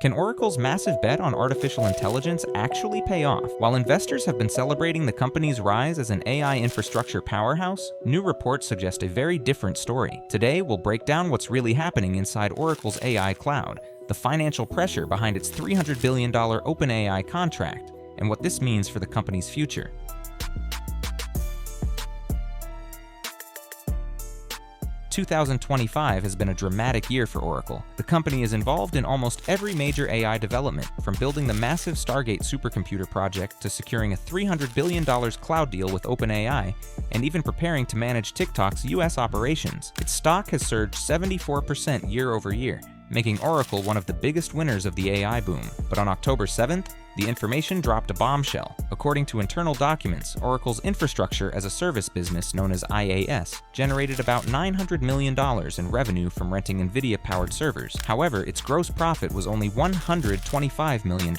Can Oracle's massive bet on artificial intelligence actually pay off? While investors have been celebrating the company's rise as an AI infrastructure powerhouse, new reports suggest a very different story. Today, we'll break down what's really happening inside Oracle's AI cloud, the financial pressure behind its $300 billion OpenAI contract, and what this means for the company's future. 2025 has been a dramatic year for Oracle. The company is involved in almost every major AI development, from building the massive Stargate supercomputer project to securing a $300 billion cloud deal with OpenAI, and even preparing to manage TikTok's US operations. Its stock has surged 74% year over year, making Oracle one of the biggest winners of the AI boom. But on October 7th, the information dropped a bombshell. According to internal documents, Oracle's infrastructure as a service business known as IaaS generated about $900 million in revenue from renting Nvidia-powered servers. However, its gross profit was only $125 million,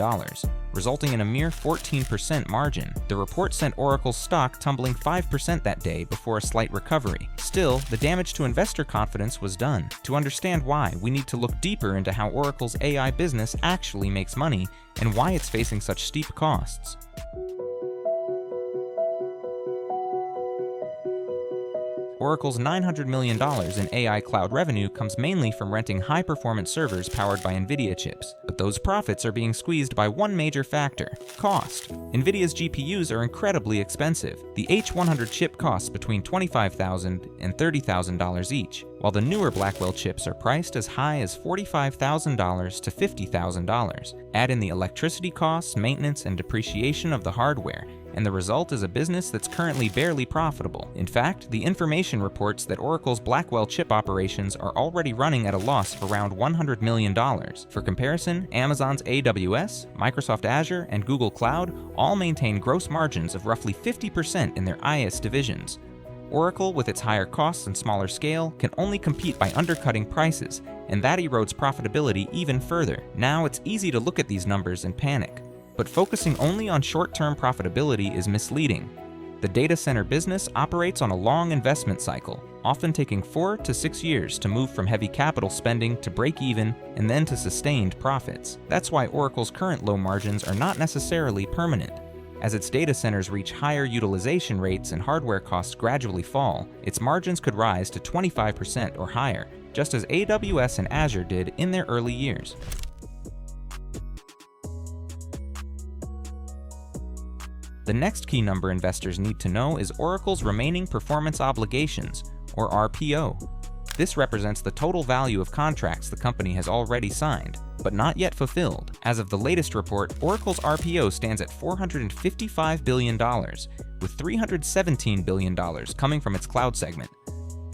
resulting in a mere 14% margin. The report sent Oracle's stock tumbling 5% that day before a slight recovery. Still, the damage to investor confidence was done. To understand why, we need to look deeper into how Oracle's AI business actually makes money and why it's facing such steep costs. Oracle's $900 million in AI cloud revenue comes mainly from renting high-performance servers powered by Nvidia chips, but those profits are being squeezed by one major factor: cost. Nvidia's GPUs are incredibly expensive. The H100 chip costs between $25,000 and $30,000 each, while the newer Blackwell chips are priced as high as $45,000 to $50,000. Add in the electricity costs, maintenance, and depreciation of the hardware, and the result is a business that's currently barely profitable. In fact, the information reports that Oracle's Blackwell chip operations are already running at a loss of around $100 million. For comparison, Amazon's AWS, Microsoft Azure, and Google Cloud all maintain gross margins of roughly 50% in their IaaS divisions. Oracle, with its higher costs and smaller scale, can only compete by undercutting prices, and that erodes profitability even further. Now, it's easy to look at these numbers and panic, but focusing only on short-term profitability is misleading. The data center business operates on a long investment cycle, often taking 4 to 6 years to move from heavy capital spending to break even and then to sustained profits. That's why Oracle's current low margins are not necessarily permanent. As its data centers reach higher utilization rates and hardware costs gradually fall, its margins could rise to 25% or higher, just as AWS and Azure did in their early years. The next key number investors need to know is Oracle's remaining performance obligations, or RPO. This represents the total value of contracts the company has already signed, but not yet fulfilled. As of the latest report, Oracle's RPO stands at $455 billion, with $317 billion coming from its cloud segment.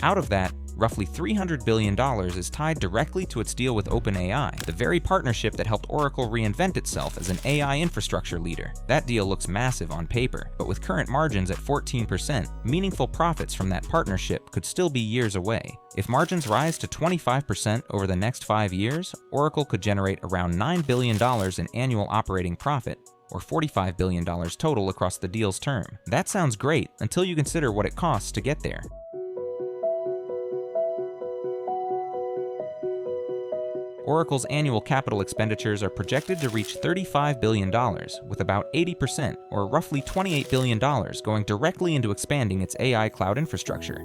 Out of that, roughly $300 billion is tied directly to its deal with OpenAI, the very partnership that helped Oracle reinvent itself as an AI infrastructure leader. That deal looks massive on paper, but with current margins at 14%, meaningful profits from that partnership could still be years away. If margins rise to 25% over the next 5 years, Oracle could generate around $9 billion in annual operating profit, or $45 billion total across the deal's term. That sounds great until you consider what it costs to get there. Oracle's annual capital expenditures are projected to reach $35 billion, with about 80%, or roughly $28 billion, going directly into expanding its AI cloud infrastructure.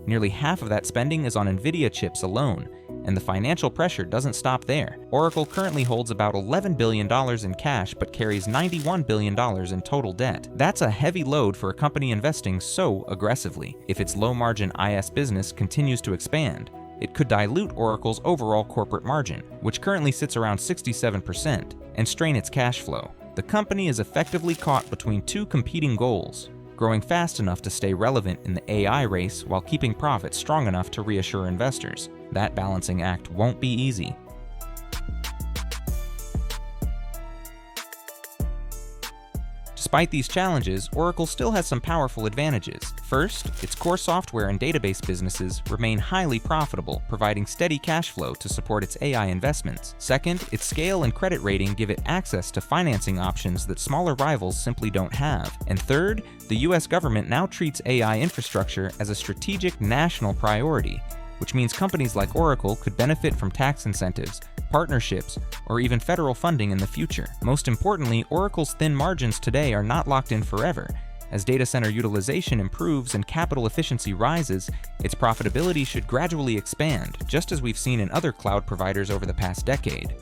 Nearly half of that spending is on Nvidia chips alone, and the financial pressure doesn't stop there. Oracle currently holds about $11 billion in cash but carries $91 billion in total debt. That's a heavy load for a company investing so aggressively. If its low-margin IaaS business continues to expand, it could dilute Oracle's overall corporate margin, which currently sits around 67%, and strain its cash flow. The company is effectively caught between two competing goals: growing fast enough to stay relevant in the AI race while keeping profits strong enough to reassure investors. That balancing act won't be easy. Despite these challenges, Oracle still has some powerful advantages. First, its core software and database businesses remain highly profitable, providing steady cash flow to support its AI investments. Second, its scale and credit rating give it access to financing options that smaller rivals simply don't have. And third, the US government now treats AI infrastructure as a strategic national priority. which means companies like Oracle could benefit from tax incentives, partnerships, or even federal funding in the future. Most importantly, Oracle's thin margins today are not locked in forever. As data center utilization improves and capital efficiency rises, its profitability should gradually expand, just as we've seen in other cloud providers over the past decade.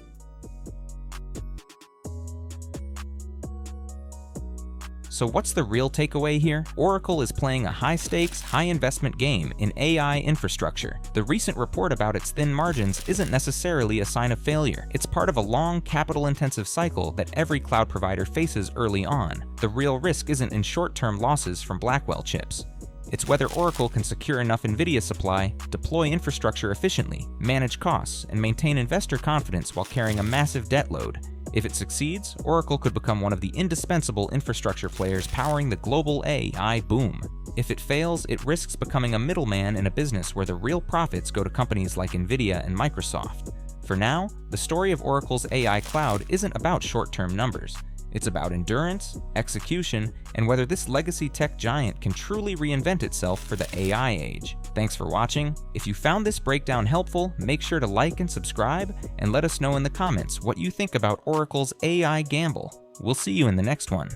So what's the real takeaway here? Oracle is playing a high-stakes, high-investment game in AI infrastructure. The recent report about its thin margins isn't necessarily a sign of failure. It's part of a long, capital-intensive cycle that every cloud provider faces early on. The real risk isn't in short-term losses from Blackwell chips. It's whether Oracle can secure enough Nvidia supply, deploy infrastructure efficiently, manage costs, and maintain investor confidence while carrying a massive debt load. If it succeeds, Oracle could become one of the indispensable infrastructure players powering the global AI boom. If it fails, it risks becoming a middleman in a business where the real profits go to companies like Nvidia and Microsoft. For now, the story of Oracle's AI cloud isn't about short-term numbers. It's about endurance, execution, and whether this legacy tech giant can truly reinvent itself for the AI age. Thanks for watching. If you found this breakdown helpful, make sure to like and subscribe, and let us know in the comments what you think about Oracle's AI gamble. We'll see you in the next one.